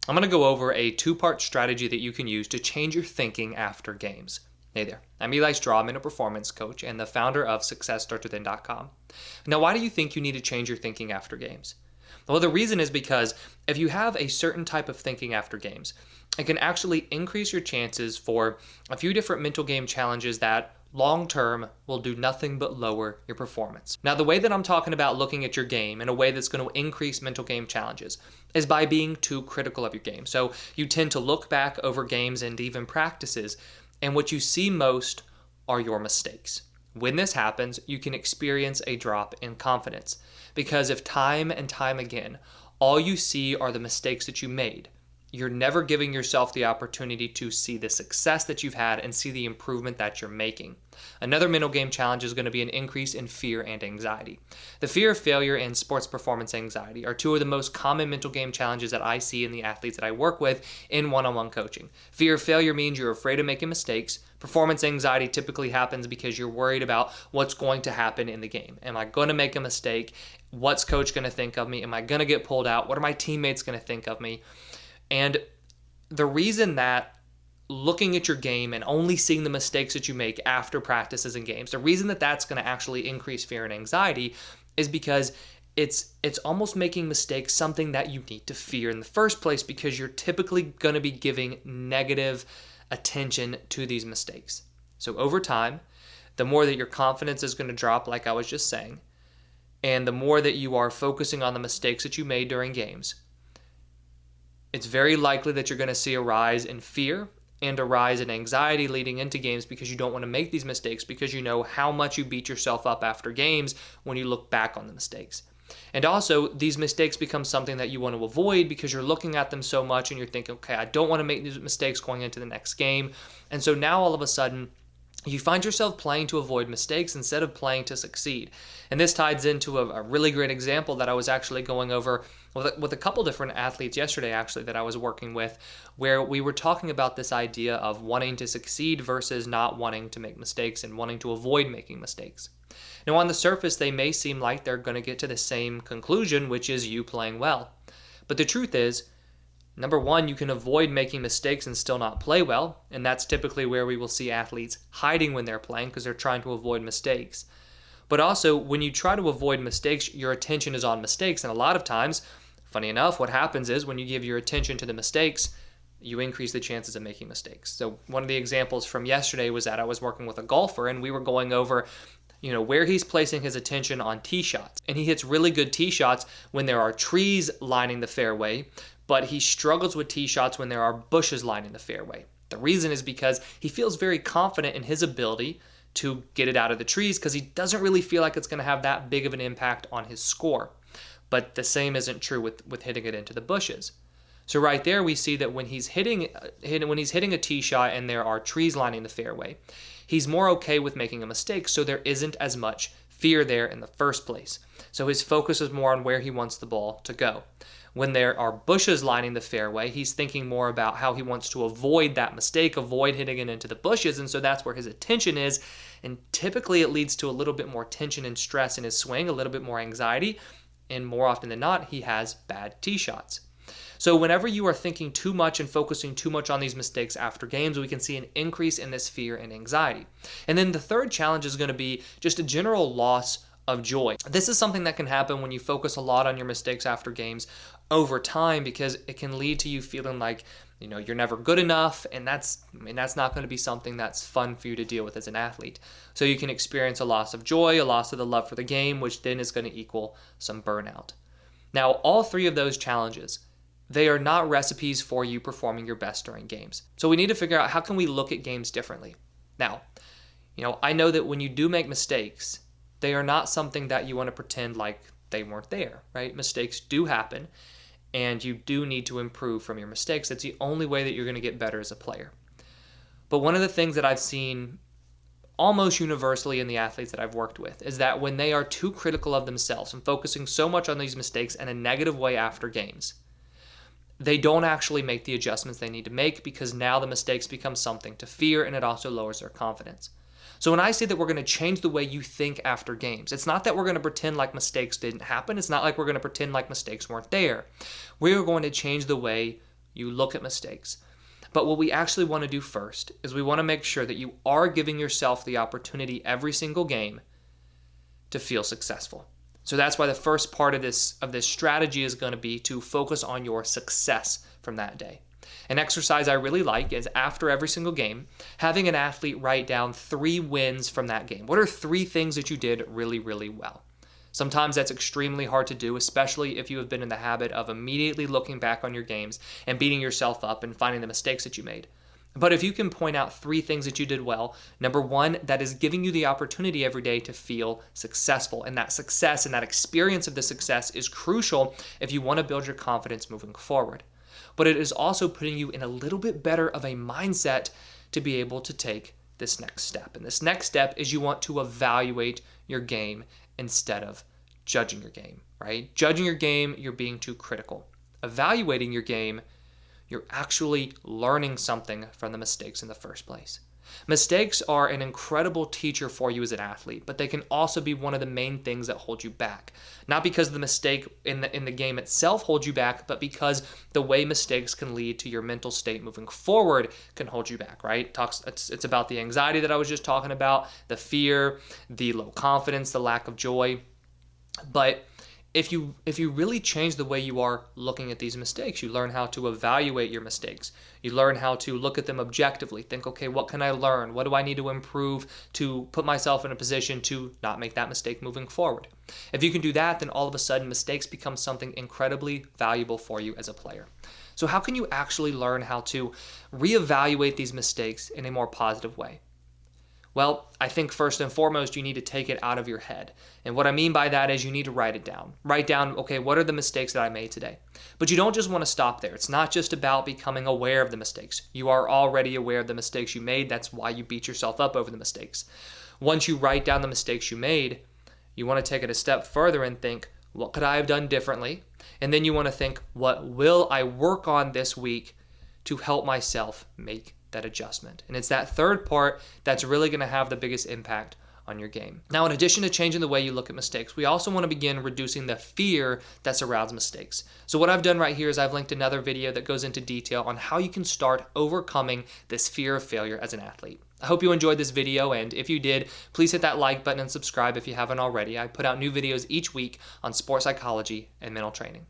I'm going to go over a two-part strategy that you can use to change your thinking after games. Hey there, I'm Eli Strawman, a performance coach and the founder of SuccessStartsWithin.com. Now, why do you think you need to change your thinking after games? Well, the reason is because if you have a certain type of thinking after games, it can actually increase your chances for a few different mental game challenges that long term will do nothing but lower your performance. Now, the way that I'm talking about looking at your game in a way that's going to increase mental game challenges is by being too critical of your game. So you tend to look back over games and even practices, and what you see most are your mistakes. When this happens, you can experience a drop in confidence because if time and time again, all you see are the mistakes that you made, you're never giving yourself the opportunity to see the success that you've had and see the improvement that you're making. Another mental game challenge is going to be an increase in fear and anxiety. The fear of failure and sports performance anxiety are two of the most common mental game challenges that I see in the athletes that I work with in one-on-one coaching. Fear of failure means you're afraid of making mistakes. Performance anxiety typically happens because you're worried about what's going to happen in the game. Am I going to make a mistake? What's coach going to think of me? Am I going to get pulled out? What are my teammates going to think of me? And the reason that looking at your game and only seeing the mistakes that you make after practices and games, the reason that that's going to actually increase fear and anxiety is because it's almost making mistakes something that you need to fear in the first place because you're typically going to be giving negative attention to these mistakes. So over time, the more that your confidence is going to drop, like I was just saying, and the more that you are focusing on the mistakes that you made during games, it's very likely that you're going to see a rise in fear and a rise in anxiety leading into games because you don't want to make these mistakes because you know how much you beat yourself up after games when you look back on the mistakes. And also, these mistakes become something that you want to avoid because you're looking at them so much and you're thinking, okay, I don't want to make these mistakes going into the next game. And so now all of a sudden, you find yourself playing to avoid mistakes instead of playing to succeed. And this ties into a really great example that I was actually going over with a couple different athletes yesterday, actually, that I was working with, where we were talking about this idea of wanting to succeed versus not wanting to make mistakes and wanting to avoid making mistakes. Now, on the surface, they may seem like they're going to get to the same conclusion, which is you playing well. But the truth is, number one, you can avoid making mistakes and still not play well, and that's typically where we will see athletes hiding when they're playing because they're trying to avoid mistakes. But also, when you try to avoid mistakes, your attention is on mistakes, and a lot of times, funny enough, what happens is when you give your attention to the mistakes, you increase the chances of making mistakes. So one of the examples from yesterday was that I was working with a golfer, and we were going over where he's placing his attention on tee shots. And he hits really good tee shots when there are trees lining the fairway, but he struggles with tee shots when there are bushes lining the fairway. The reason is because he feels very confident in his ability to get it out of the trees because he doesn't really feel like it's going to have that big of an impact on his score. But the same isn't true with hitting it into the bushes. So right there we see that when he's hitting a tee shot and there are trees lining the fairway, he's more okay with making a mistake, so there isn't as much fear there in the first place. So his focus is more on where he wants the ball to go. When there are bushes lining the fairway, he's thinking more about how he wants to avoid that mistake, avoid hitting it into the bushes, and so that's where his attention is. And typically it leads to a little bit more tension and stress in his swing, a little bit more anxiety, and more often than not, he has bad tee shots. So whenever you are thinking too much and focusing too much on these mistakes after games, we can see an increase in this fear and anxiety. And then the third challenge is going to be just a general loss of joy. This is something that can happen when you focus a lot on your mistakes after games over time because it can lead to you feeling like you're never good enough, and that's not going to be something that's fun for you to deal with as an athlete. So you can experience a loss of joy, a loss of the love for the game, which then is going to equal some burnout. Now, all three of those challenges, they are not recipes for you performing your best during games. So we need to figure out how can we look at games differently. Now, I know that when you do make mistakes, they are not something that you want to pretend like they weren't there, right? Mistakes do happen, and you do need to improve from your mistakes. That's the only way that you're going to get better as a player. But one of the things that I've seen almost universally in the athletes that I've worked with is that when they are too critical of themselves and focusing so much on these mistakes in a negative way after games, they don't actually make the adjustments they need to make because now the mistakes become something to fear, and it also lowers their confidence. So when I say that we're going to change the way you think after games, it's not that we're going to pretend like mistakes didn't happen. It's not like we're going to pretend like mistakes weren't there. We are going to change the way you look at mistakes. But what we actually want to do first is we want to make sure that you are giving yourself the opportunity every single game to feel successful. So that's why the first part of this strategy is going to be to focus on your success from that day. An exercise I really like is after every single game, having an athlete write down 3 wins from that game. What are 3 things that you did really, really well? Sometimes that's extremely hard to do, especially if you have been in the habit of immediately looking back on your games and beating yourself up and finding the mistakes that you made. But if you can point out 3 things that you did well, number 1, that is giving you the opportunity every day to feel successful. And that success and that experience of the success is crucial if you want to build your confidence moving forward. But it is also putting you in a little bit better of a mindset to be able to take this next step. And this next step is you want to evaluate your game instead of judging your game, right? Judging your game, you're being too critical. Evaluating your game, you're actually learning something from the mistakes in the first place. Mistakes are an incredible teacher for you as an athlete, but they can also be one of the main things that hold you back. Not because the mistake in the game itself holds you back, but because the way mistakes can lead to your mental state moving forward can hold you back, right? It's about the anxiety that I was just talking about, the fear, the low confidence, the lack of joy. But if you really change the way you are looking at these mistakes, you learn how to evaluate your mistakes. You learn how to look at them objectively. Think, okay, what can I learn? What do I need to improve to put myself in a position to not make that mistake moving forward? If you can do that, then all of a sudden mistakes become something incredibly valuable for you as a player. So how can you actually learn how to reevaluate these mistakes in a more positive way? Well, I think first and foremost, you need to take it out of your head. And what I mean by that is you need to write it down. Write down, okay, what are the mistakes that I made today? But you don't just want to stop there. It's not just about becoming aware of the mistakes. You are already aware of the mistakes you made. That's why you beat yourself up over the mistakes. Once you write down the mistakes you made, you want to take it a step further and think, what could I have done differently? And then you want to think, what will I work on this week to help myself make that adjustment? And it's that third part that's really going to have the biggest impact on your game. Now, in addition to changing the way you look at mistakes, we also want to begin reducing the fear that surrounds mistakes. So what I've done right here is I've linked another video that goes into detail on how you can start overcoming this fear of failure as an athlete. I hope you enjoyed this video, and if you did, please hit that like button and subscribe if you haven't already. I put out new videos each week on sports psychology and mental training.